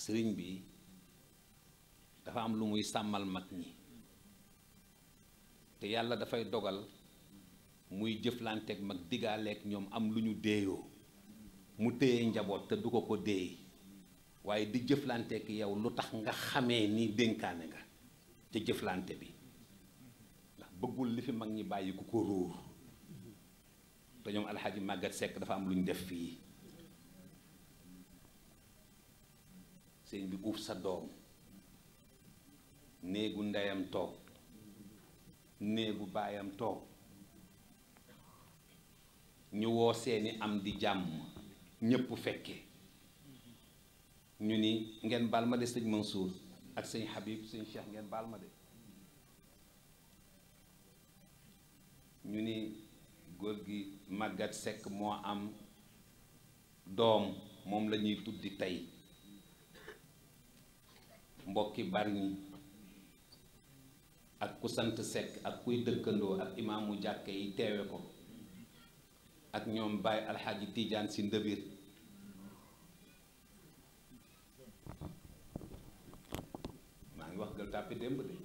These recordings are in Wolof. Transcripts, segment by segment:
ndax sëriñ bi dafa am lu muy sàmmal mag ñi te yàlla dafay dogal muy jëflanteeg mag diggaaleeg ñoom am lu ñu déeyoo mu téye njaboot te du ko ko déey waaye di jëflanteeg yow lu tax nga xamee ni dénkaane nga te jëflante bi ndax bëggul li fi mag ñi bàyyi ku ko ruur te ñoom alxaaji Màggat Sekk dafa am lu ñu def fii sëñ bi uuf sa doom néegu ndeyam toog néegu baayam toog ñu woo seeni am di jàmm ñépp fekke ñu ni ngeen baal ma de sëñ Mansour ak sëñ Habib sëñ Cheikh ngeen baal ma de ñu ni góor gi Màggat Sekk moo am doom moom la ñuy tuddi tey mbokki Bargny ak ku sant Sekk ak kuy dëkkandoo ak imaamu jàkke yi teewe ko ak ñoom Baay Alxaaji Tiijaan Si Ndëbir maa ngi wax Gueule Tapée démb de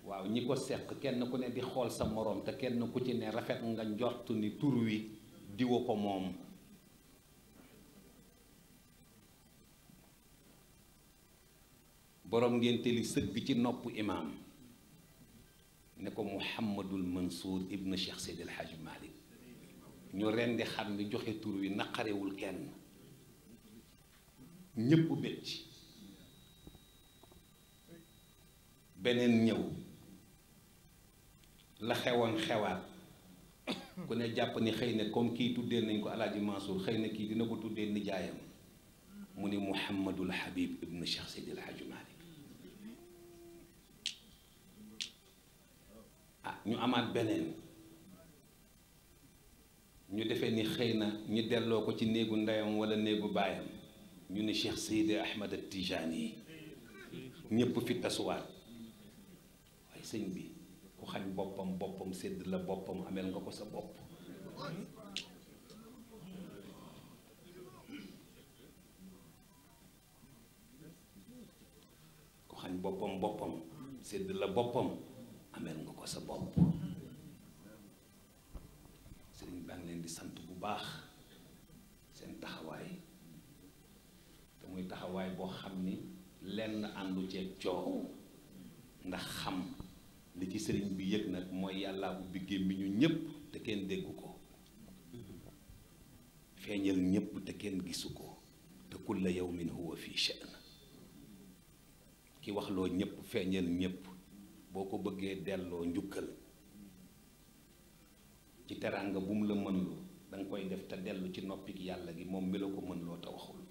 waaw ñi ko seq kenn ku ne di xool sa moroom te kenn ku ci ne rafet nga njort ni tur wi diwa ko moom boroom ngénte li sëgg ci noppu imaam ne ko Muhammadul Mansour ibn Cheikh Seydi El Hadji Malick ñu rendi xar mi joxe tur wi naqarewul kenn ñépp bëcc beneen ñëw la xewoon xewaat ku ne jàpp ni xëy na comme kii tuddee nañ ko Alaaji Mansour xëy na kii dina ko tuddee nijaayam mu ni Muhammadul Habib ibn Cheikh Seydi El Hadji Malick ñu amaat beneen ñu defee ni xëy na ñu delloo ko ci néegu ndeyam wala néegu baayam ñu ni Cheikh Seydi Ahmad Tijaani yi ñépp fi tasuwaat waaye sëñ bi ku xañ boppam boppam sédd la boppam ameel nga ko sa bopp ku xañ boppam boppam sédd la boppam ameel nga ko sa bopp sëriñ baa ngi leen di sant bu baax seen taxawaay te muy taxawaay boo xam ni lenn àndu ceeg coow ndax xam li ci sëriñ bi yëg nag mooy yàllaa ubbi gémmiñu ñépp te kenn déggu ko feeñal ñépp te kenn gisu ko te kulla yawmin huwa fi sha'n ki wax loo ñépp feeñal ñépp boo ko bëggee delloo njukkal ci teraanga bu mu la mënlu danga koy def te dellu ci noppik yàlla gi moom mi la ko mënloo te waxul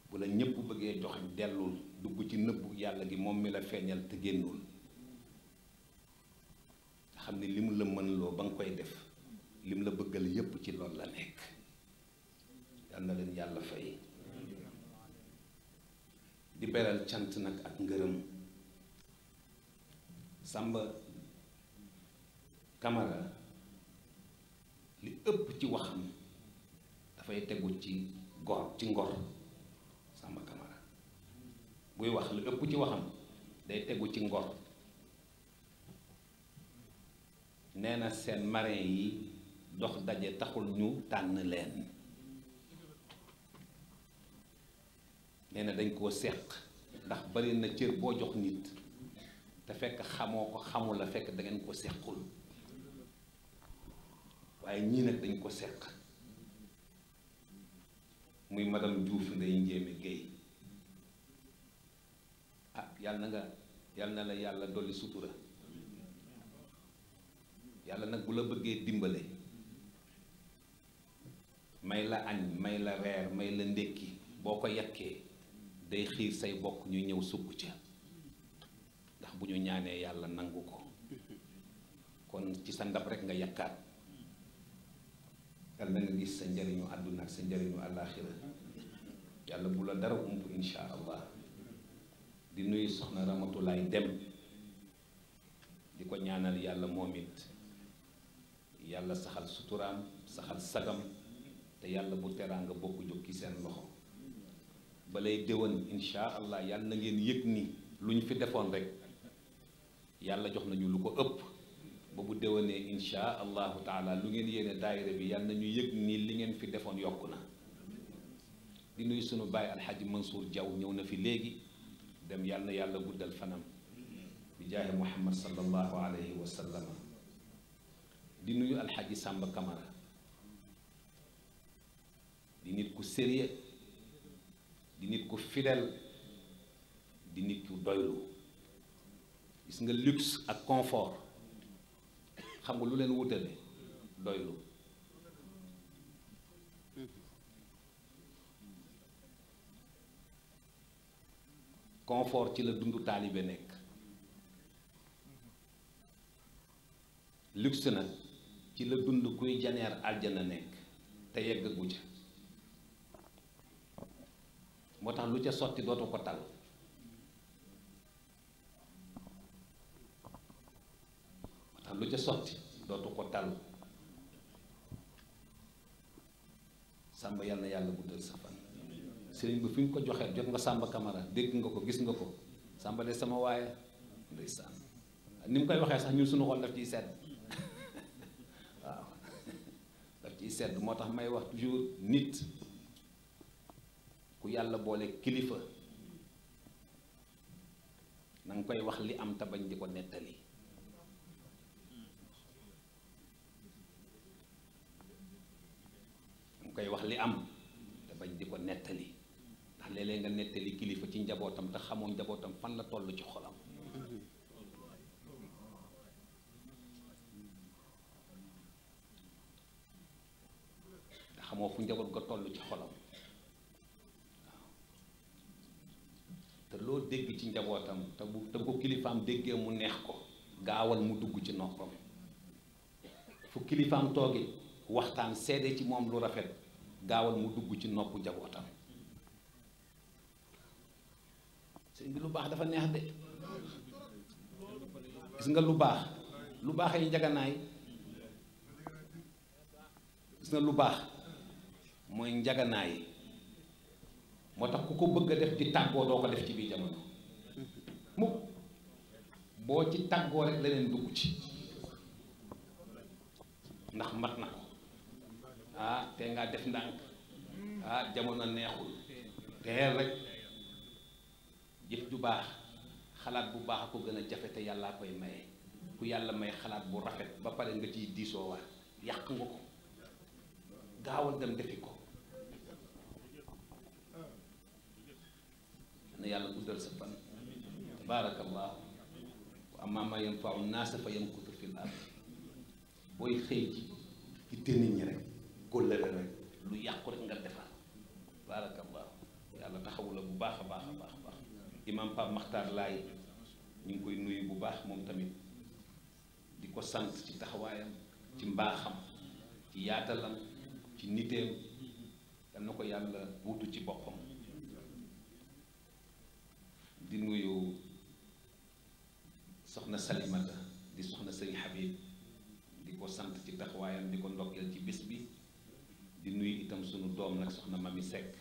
bu la ñépp bëggee jox dellul dugg ci nëbbu yàlla gi moom mi la feeñal te génnul nga xam ne li mu la mënloo ba nga koy def li mu la bëggal yépp ci loolu la nekk yal na leen yàlla fay di beral cant nag ak ngërëm Samba Camara li ëpp ci waxam dafay tegu ci ngor Samba Camara buy wax li ëpp ci waxam day tegu ci ngor nee na seen marin yi dox daje taxul ñu tànn leen nee na dañ koo seq ndax bari na cër boo jox nit te fekk xamoo ko xamul la fekk da ngeen ko sequl waaye ñii nag dañ ko seq muy madame Diouf Ndeye Njéeme Guèye yàlla na la yàlla dolli sutura yàlla nag bu la bëggee dimbale may la añ may la reer may la ndékki boo ko yakkee day xiir say bokk ñu ñëw sukk ca ndax bu ñu ñaanee yàlla nangu ko kon ci sa ndab rekk nga yakkaat yàlla na nga gis sa njariñu àdduna ak sa njariñu àllaaxira yàlla bu la dara ump insha allah di nuyu soxna Ramatulaay Dem di ko ñaanal yàlla moom it yàlla saxal suturaam saxal sagam te yàlla bu teraanga bokk jóg ci seen loxo balay déwén insha allah yàlla na ngeen yëg ni lu ñu fi defoon rek yàlla jox nañu lu ko ëpp ba bu déwénee insha allahu taala lu ngeen yéene daayira bi yàlla na ñu yëg ni li ngeen fi defoon yokku na di nuyu sunu baay alxaji Mansour Diaw ñëw na fi léegi dem yàlla na yàlla guddal fanam bi jaahi muhammad sallallahu alayhi wa sallam di nuyu alxaji Samba Camara di nit ku sérieux di nit ku fidèle di nit ku doylu gis nga luxe ak confort xam nga lu leen wutale doylu confort ci la dundu taalibe nekk luxe nag ci la dund kuy janeer aljana nekk te yeggagu ca moo tax lu ca sotti dootu ko tal lu ca sotti dootu ko tal Samba yàlla na yàlla guddal sa fan sëriñ bi fi nga ko joxee jot nga Samba Camara dégg nga ko gis nga ko Samba de sama waaye ndeysaan ni mu koy waxee sax ñun suñu xol daf ciy sedd waaw daf ciy sedd moo tax may wax toujours nit ku yàlla boole kilifa na nga koy wax li am te bañ di ko nettali koy wax li am te bañ di ko nettali ndax léeg-léeg nga nettali kilifa ci njabootam te xamoo njabootam fan la toll ci xolam te xamoo fu njaboot ga toll ci xolam waaw te loo dégg ci njabootam te bu kilifaam déggee mu neex ko gaawal mu dugg ci noppam fu kilifaam toogee waxtaan seede ci moom lu rafet gaawal mu dugg ci noppu njabootam sëñ bi lu baax dafa neex de gis nga lu baax ay njaganaay gis nga lu baax mooy njaganaay moo tax ku ko bëgg a def ci tàggoo doo ko def ci biir jamono mukk boo ci tàggoo rek leneen dugg ci ndax mat na ko ah te ngaa def ndànk ah jamono neexul teel rek jëf ju baax xalaat bu baax a ko gën a jafe te yàllaa koy maye ku yàlla may xalaat bu rafet ba pare nga ciy diisoo waat yàq nga ko gaawal dem defi ko na yàlla guddal sa fan tabaarakallahu wa amma ma yanfa'u naasa fa yamkutu fil ard booy xëy ci nit ñi rek kóllëre rek lu yàqu rek nga defar baarakallahu yàlla taxawu la bu baax a baax a baax a baax imam Pape Makhtar Laay ñu ngi koy nuyu bu baax moom tamit di ko sant ci taxawaayam ci mbaaxam ci yaatalam ci niteem yal na ko yàlla wuutu ci boppam di nuyu soxna Salimata di soxna Sëriñ Habib di ko sant ci taxawaayam di ko ndokkeel ci bés bi di nuyu itam sunu doom nag soxna Mami Seck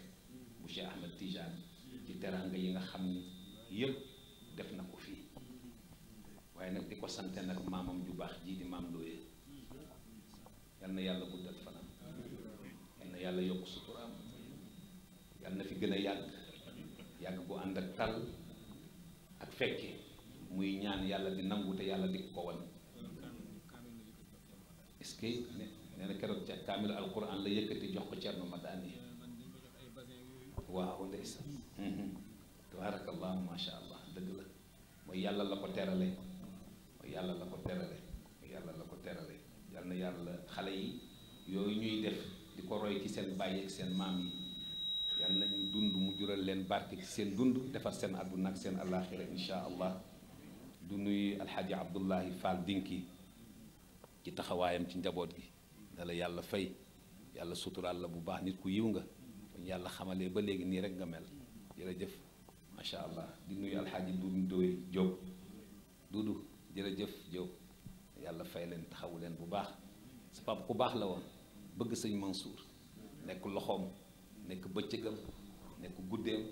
bu Cheikh Ahmed Tijane ci teraanga yi nga xam ni yépp def na ko fii waaye nag di ko sante nag maamam ju baax ji di maam Looye yal na yàlla guddal fanam yal na yàlla yokk suturaam yal na fi gën a yàgg bu ànd ak tal ak fekke muy ñaan yàlla di nangu te yàlla di ko wan est-ce que nee na keroog ca kaamilu alquran la yëkkati jox ko Cerno Madani waaw ndeysaan tabarakallahu masha allah dëgg la mooy yàlla la ko terale mooy yàlla la ko terale mooy yàlla la ko terale yàlla na yàlla xale yi yooyu ñuy def di ko roy ci seen bàyyi ak seen maam yi yàlla nañu dund mu jural leen barke ci seen dund defar seen àdduna ak seen alaaxira insha allah du nuy alxaaji Abdullahi Fall Dinki ci taxawaayam ci njaboot gi dala yàlla fay yàlla suturaal la bu baax nit ku yiw nga yàlla xamalee ba léegi nii rek nga mel jërëjëf macha allah di nuyu alxaaji Dudu Ndoye Diop Dudu jërëjëf Diop yàlla fay leen taxawu leen bu baax sa papa ku baax la woon bëgg sëñ Mansour nekk loxoom nekk bëccëgam nekk guddeem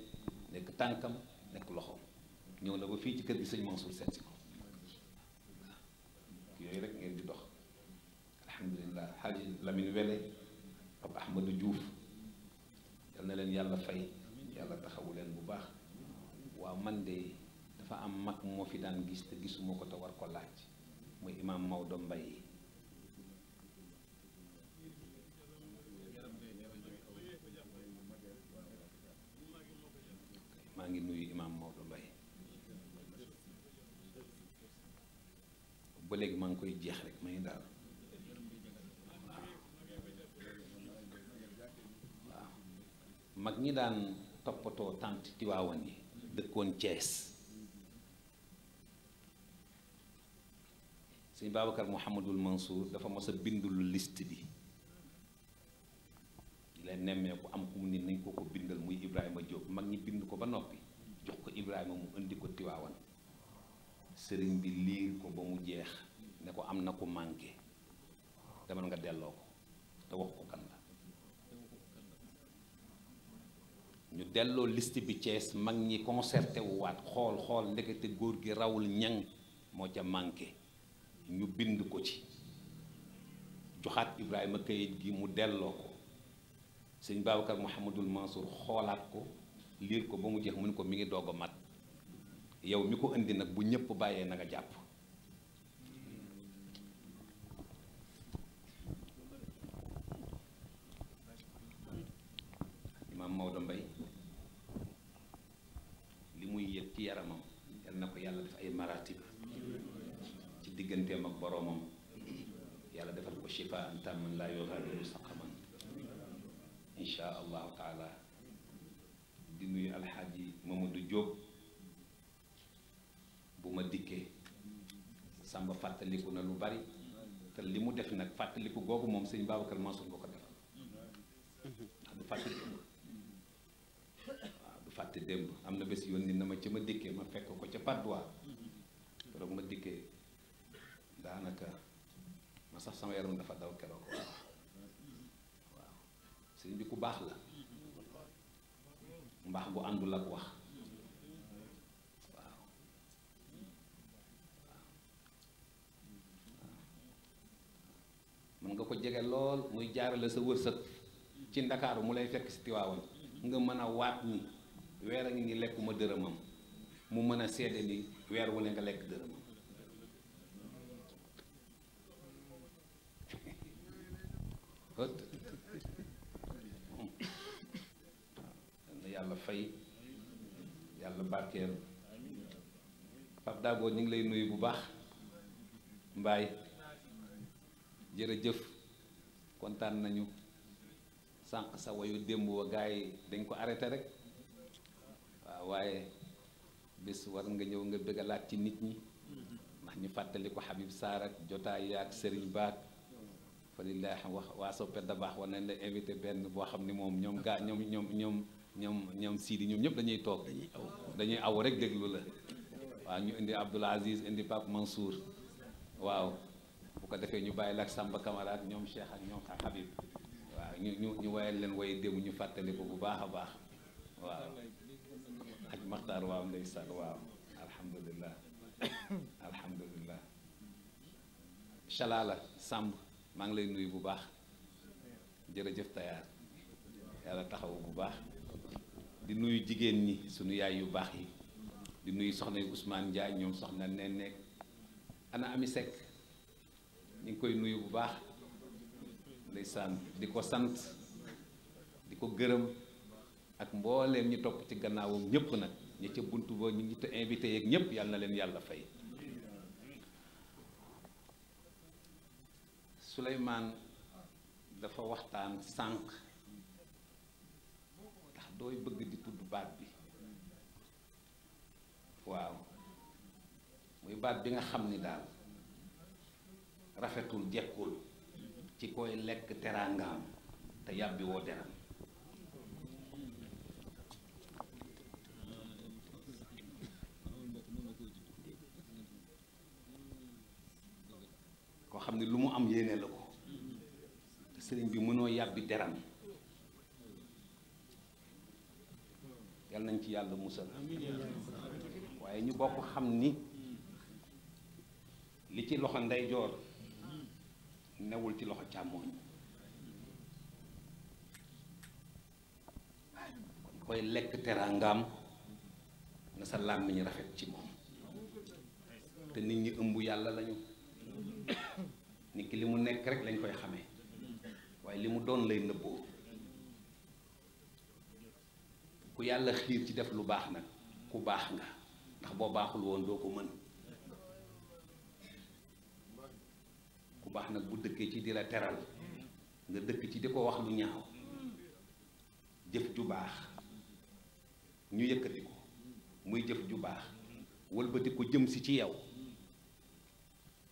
nekk tànkam nekk loxoom ñëw na ba fii ci kër gi sëñ Mansour seet si ko yooyu rek ngeen di dox alhamdulilah xaaji Lamine Wele Papa Ahmadou Diouf yal na leen yàlla fay yàlla taxawu leen bu baax waaw man de dafa am mag moo fi daan gis te gisuma ko te war ko laaj muy imaam Maodo Mbaye maa ngi nuyu imaam Maodo Mbaye ba léegi maa ngi koy jeex rek may daal waaw mag ñi daan toppatoo tànt Tiwaawan yi dëkkoon Thiès sëñ Babacar Mouhamadul Mansour dafa mos a bindulu liste bi leen nemmeeku am ku mu ni nañ ko bindal muy Ibrahima Diop mag ñi bind ko ba noppi jox ko Ibrahima mu indi ko Tiwaawan sëriñ bi liir ko ba mu jeex ne ko am na ku manqué demal nga delloo ko te wax ko kan la ñu delloo liste bi Thiès mag ñi concerté wu waat xool ndekete góor gi rawul ñang moo ca manqué ñu bind ko ci joxaat Ibrahima kayit gi mu delloo ko sëñ Babacar Mouhamadul Mansour xoolaat ko liir ko ba mu jeex mu ne ko mi ngi doog a mat yow mi ko indi nag bu ñëpp bàyyee na nga jàpp imaam Maodo Mbaye li muy yëg ci yaramam yal na ko yàlla def ay maratib ci digganteem ak boroomam yàlla defal ko shifaan tamman laa yughadiru saqaman insha allahu taala di nuyu alxaaji Mamadou Diop bu ma dikkee Samba fàttaliku na lu bari te li mu def nag fàttaliku googu moom sëñ Babacar Mansour nga ko defal ndax du fàtte démb waaw du fàtte démb am na bés yónni na ma ca ma dikkee ma fekk ko ca Padois keroog ma dikkee daanaka ma sax sama yaram dafa daw keroog waaw sëñ bi ku baax la mbaax bu àndul ak wax waaw mën nga ko jege lool muy jaarale sa wërsëg ci Ndakaaru mu lay fekk si Tiwaawan nga mën a waat ni weer a ngi ni lekkuma dërëmam mu mën a seede ni weer wu ne nga lekk dërëmam yàlla fay yàlla barkeel Pape Dago ñu ngi lay nuyu bu baax mbaay jërëjëf kontaan nañu sànq sa wayu démb wa gars yi dañ ko arrêté rek waaw waaye bés war nga ñëw nga bëggalaat ci nit ñi ndax ñu fàttali ko Habib Sarr ak jotaay yaak Serigne Baak fa lillahi wax waa soppe da baax war nañ la invité benn boo xam ni moom ñoom gaa ñoom Sidi ñoom ñëpp dañuy toog dañuy aw rek déglu la waaw ñu indi Abdoul Aziz indi Pape Mansour waaw bu ko defee ñu bàyyi la ak Samba Camara ak ñoom Cheikh ak ñoom Habib waaw ñu wayal leen way démb ñu fàttali ko bu baax a baax waaw ak Maxtaar waaw ndeysaan waaw alhamdulilah alhamdulilah Chalala Samb maa ngi lay nuyu bu baax jërëjëf Tayaar yàlla taxawu bu baax di nuyu jigéen ñi sunu yaay yu baax yi di nuyu soxna yu Ousmane Ndiaye ñoom soxna nen nekk ana Ami Seck ñu ngi koy nuyu bu baax ndeysaan di ko sant di ko gërëm ak mbooleem ñi topp ci gannaawam ñëpp nag ñi ca buntu ba ñu ngi te invité yeeg ñëpp yàlla na leen yàlla fay Souleymane dafa waxtaan sànq ndax dooy bëgg di tudd baat bi waaw muy baat bi nga xam ni daal rafetul jekkul ci koy lekk teraangaam te yàbbi woo deram koo xam ne lu mu am yéene la ko sëriñ bi mënoo yàbbi deram yal nañ ci yàlla musal waaye ñu bokk xam ni li ci loxo ndeyjoor newul ci loxo càmmooñ koy lekk teraangaam na sa làmmiñ rafet ci moom te nit ñi ëmb yàlla lañu nit ki li mu nekk rek lañ koy xamee waaye li mu doon lay nëbboo ku yàlla xiir ci def lu baax nag ku baax nga ndax boo baaxul woon doo ko mën ku baax nag bu dëkkee ci di la teral nga dëkk ci di ko wax lu ñaaw jëf ju baax ñu yëkkati ko muy jëf ju baax wëlbati ko jëm si ci yow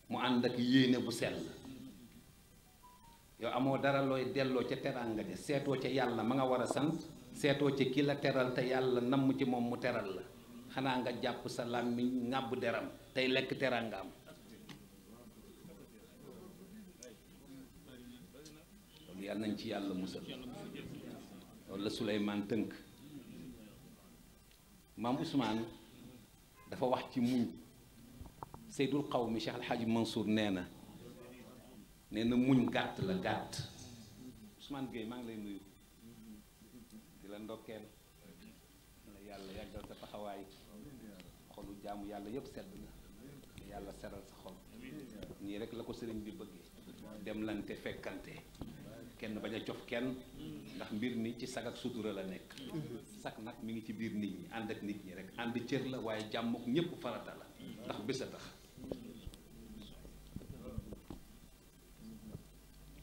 mu ànd ak yéene bu sell yow amoo dara looy delloo ca teraanga ja seetoo ca yàlla ma nga war a sant seetoo ca ki la teral te yàlla namm ci moom mu teral la xanaa nga jàpp sa làmmiñ ŋàbb deram tey lekk teraangaam loolu yàlla nañ ci yàlla musal loolu la Suleymaan tënk maam Ousmane dafa wax ci muñ Seydul Qawmi Cheikh Alxaaji Mansour nee na muñ gàtt la gàtt Ousmane Gueye maa ngi lay nuyu di la ndokkeel la yàlla yàggal sa taxawaay xolu jaamu yàlla yépp sedd na yàlla seral sa xol nii rek la ko sëriñ bi bëggee demlante fekkante kenn bañ a cof kenn ndax mbir mi ci sag ak sutura la nekk sag nag mi ngi ci biir nit ñi ànd ak nit ñi rek ànd cër la waaye jàmm ñépp farata la ndax bés a tax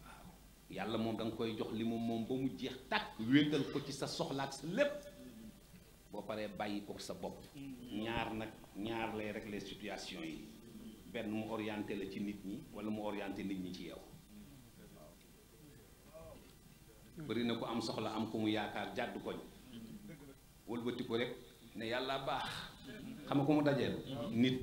waaw yàlla moom da nga koy jox li moom ba mu jeex tàkk wéetal ko ci sa soxla ak sa lépp boo paree bàyyi ko sa bopp ñaar lay régler situation yi benn mu orienté la ci nit ñi wala mu orienté nit ñi ci yow bëri na ko am soxla am ko mu yaakaar jàdd koñ wëlbati ko rek ne yàlla baax xam nga ko mu dajeel nit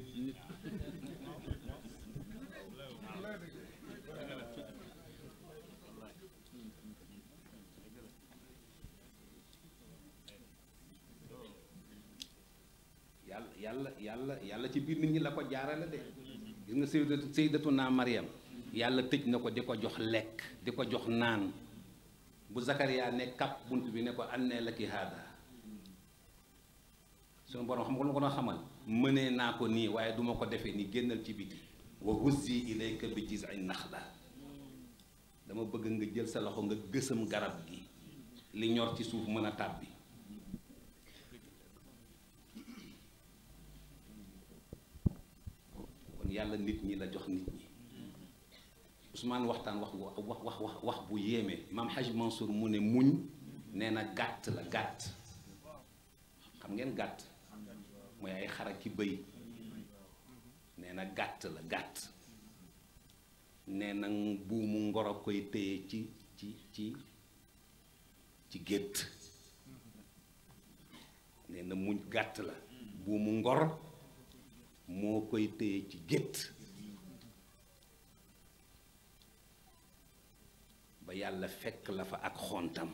yàlla ci biir nit ñi la ko jaarale de gis nga Sayyidatuna Maryam yàlla tëj na ko di ko jox lekk di ko jox naan bu Zakariya ne kàpp bunt bi ne ko annee laki haada sunu borom xam nga lu ma ko doon xamal mënee naa ko nii waaye duma ko defee nii génnal ci biti wa huzzi ilayka bi jiz'in naxla dama bëgg nga jël sa loxo nga gësam garab gi li ñor ci suuf mën a tàbbi kon yàlla nit ñi la jox nit ñi Ousmane waxtaan wax bu yéeme maam Haj Mansour mu ne muñ nee na gàtt la gàtt xam ngeen gàtt mooy ay xar ak bëy nee na gàtt la gàtt nee na buumu ngoro koy téye ci gétt nee na muñ gàtt la buumu ngor moo koy téye ci gétt ba yàlla fekk la fa ak xontam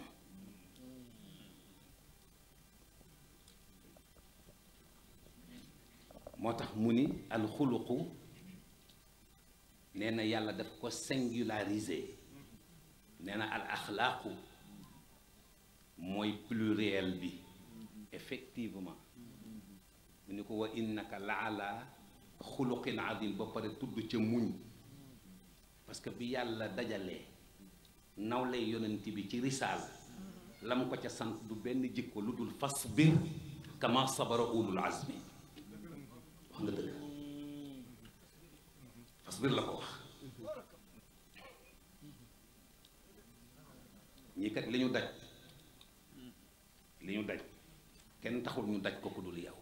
moo tax mu ni alxuluqu nee na yàlla daf ko singulariser nee na al axlaaqu mooy pluriel bi effectivement mu ni ko wa innaka la ala xuluqin azim ba pare tudd ca muñ parce que bi yàlla dajalee nawle yonent bi ci risaal lam ko ca sant du benn jikko lu dul fasbir kama sabara ulul azmi wax nga dëgg fasbir la ko wax ñi kat li ñu daj kenn taxul ñu daj ko ku dul yow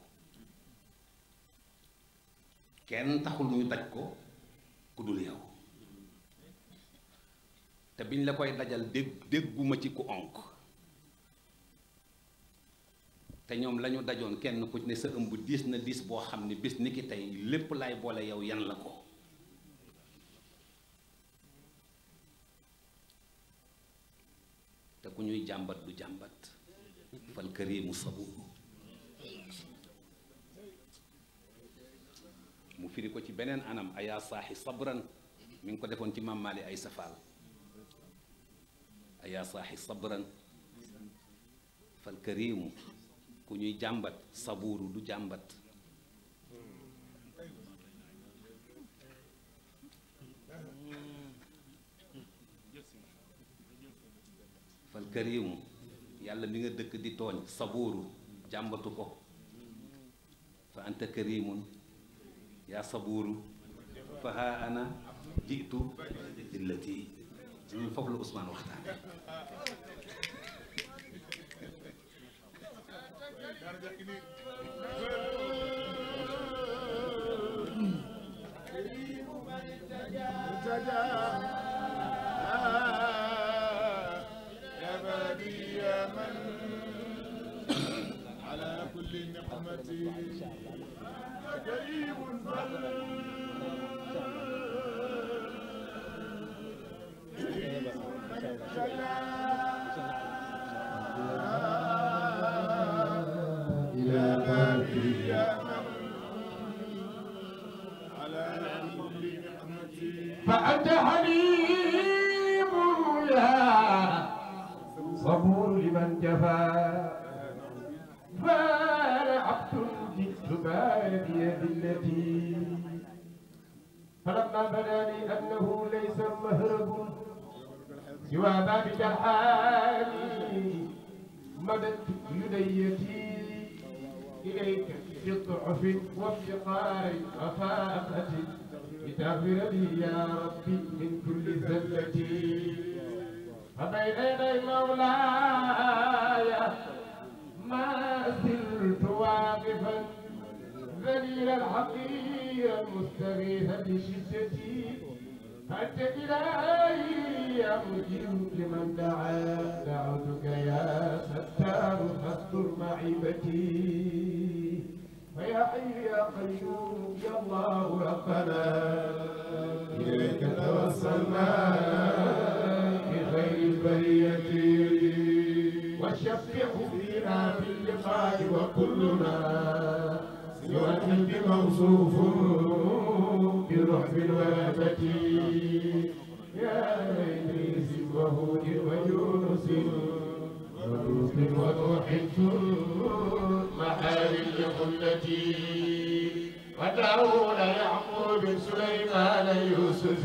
kenn taxul ñu daj ko ku dul yow te biñ la koy dajal dégguma ci ku onk te ñoom lañu dajoon kenn ku ne sa ëmb diis na diis boo xam ne bis ni ki tey lépp laay boole yow yan la ko ku ñuy jàmbat du jàmbat fal karimu sabuuru mu firi ko ci beneen anam ayaa saaxi sabran mi ngi ko defoon ci Maam Maali ay safaal ayaa saaxi sabran fal karimu ku ñuy jàmbat sabuuru du jàmbat fal karimu yàlla mi nga dëkk di tooñ sabuuru jàmbatu ko fa anta karimun yaa sabuuru fa haa ana jiitu illati foofu la Ousmane waxtaane فأنت حليم يا صبور لمن جفا فأنا عبد جئت بادي بالتي فلما بدا لي أنه ليس مهرب سوى بابك الحالي مددت يديتي إليك بضعف وافتقار وفاقة لتغفر لي يا ربي من كل زلتي فبين يدي مولاي ما زلت واقفا ذليلا حقيرا مستغيثا بشدتي فأنت إلهي يا مجيب لمن دعا دعوتك يا ستار فاستر معيبتي فيا حي يا قيوم يا الله ربنا إليك توسلنا بخير البرية والشفيع فينا في اللقاء وكلنا سوى القلب موصوف برعب الوهبة يا إدريس وهود ويونس ولوط ونوح محارم لخلتي وداود يعقوب سليمان يوسف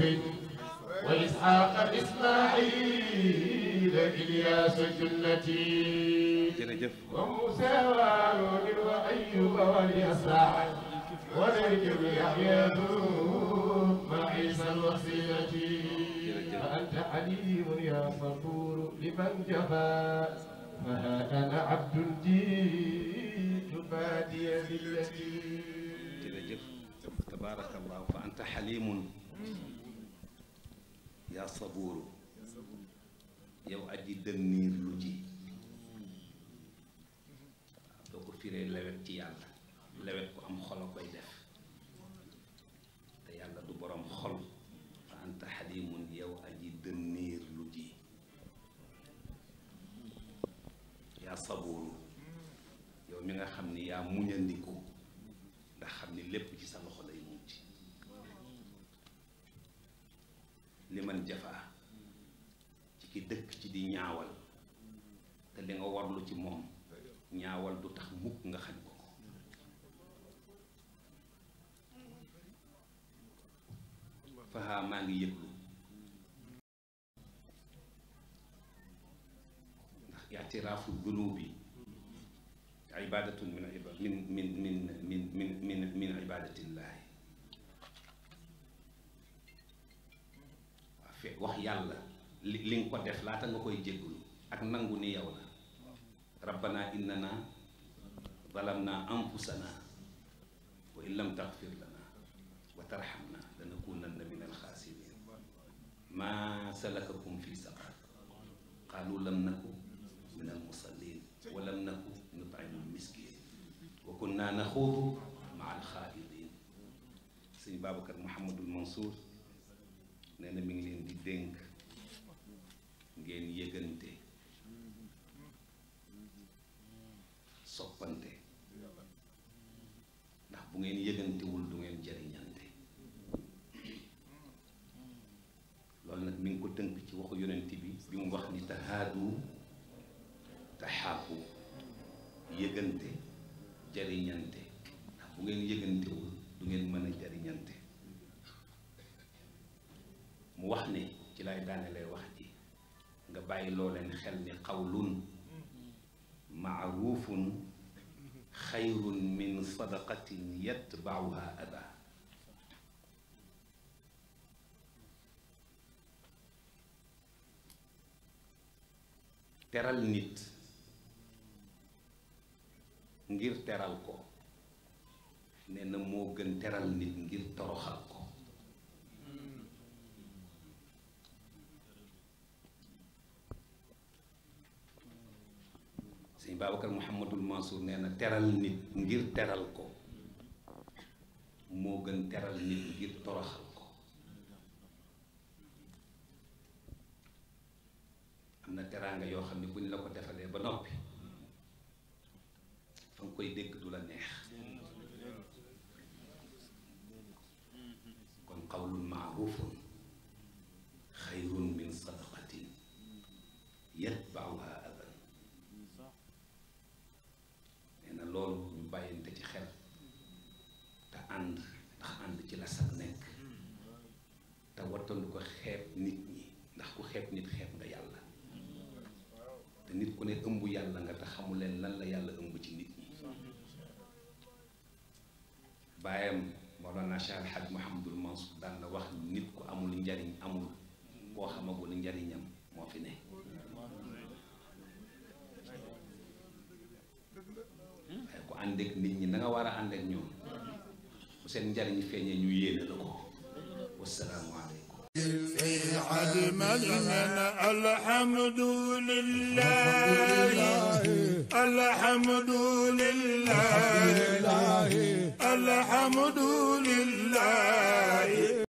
وإسحاق إسماعيل إلياس جنتي وموسى وهارون وأيوب واليسع ونجم يحيى مع عيسى الوسيلة فأنت حليم يا صبور لمن جفا فها أنا عبد جئت بادي بالتي تبارك الله فأنت حليم يا صبور yow aji dënniir lu ji doo ko firee lewet ci yàlla lewet ko am xol a koy def te yàlla du boroom xol fa anta xalimun yow aji dënniir lu ji yaa sabuuru yow mi nga xam ni yaa muñandiku ndax xam ni lépp ci sa loxo lay mujj li man jafaa ci ki dëkk ci di ñaawal te li nga warlu ci moom ñaawal du tax mukk nga xañ ko fahaa maa ngi yëglu ndax i'tiraafu dunuubi ibadatun min ibadatillahi waa fe wax yàlla li nga ko def laata nga koy jéggulu ak nangu ni yow la rabbana innana zalamna anfusana wa in lam taghfir lana wa tarhamna lanakunanna min alxaasirin ma salakakum fi saqar qalu lam naku min almusallin wa lam naku nut'imu almiskin wa kunna naxuudu maa alxaa'idin sëñ Babacar Mouhamadul Mansour nee na mi ngi leen di dénk ngeen yëgante soppante ndax bu ngeen yëgantewul du ngeen jariñante loolu nag mi ngi ko tënk ci waxu yonent bi mu wax ni tahaadu taxaabu yëgante jariñante ndax bu ngeen yëgantewul du ngeen mën a jariñante mu wax ne ci lay daane lay wax ji nga bàyyi loo leen xel ni qawlun maarufun xayrun min sadaqatin yatbauha ada teral nit ngir teral ko nee na moo gën teral nit ngir toroxal ko sëñ Babacar Mouhamadul Mansour nee na teral nit ngir teral ko moo gën teral nit ngir toroxal ko am na teraanga yoo xam ne bu ñu la ko defalee ba noppi fa nga koy dégg du la neex kon qawlun maarufun xayrun min sadaqatin yatbauha adan nee na loolu ñu bàyyante ci xel te ànd ndax ànd ci la sax nekk te wattandu ko xeeb nit ñi ndax ku xeeb nit xeeb nga yàlla te nit ku ne ëmb yàlla nga te xamu leen lan la yàlla ëmb ci nit ñi baayam Mawlana Cheikh Al Hadj Mouhamadul Mansour daan na wax nit ku amul njariñ amul koo xamagul njariñam moo fi ne waaye ku ànd ak nit ñi na nga war a ànd ak ñoom bu seen njariñ feeñee ñu yéene la ko wassalaamu aleykum الحمد لله الحمد لله الحمد لله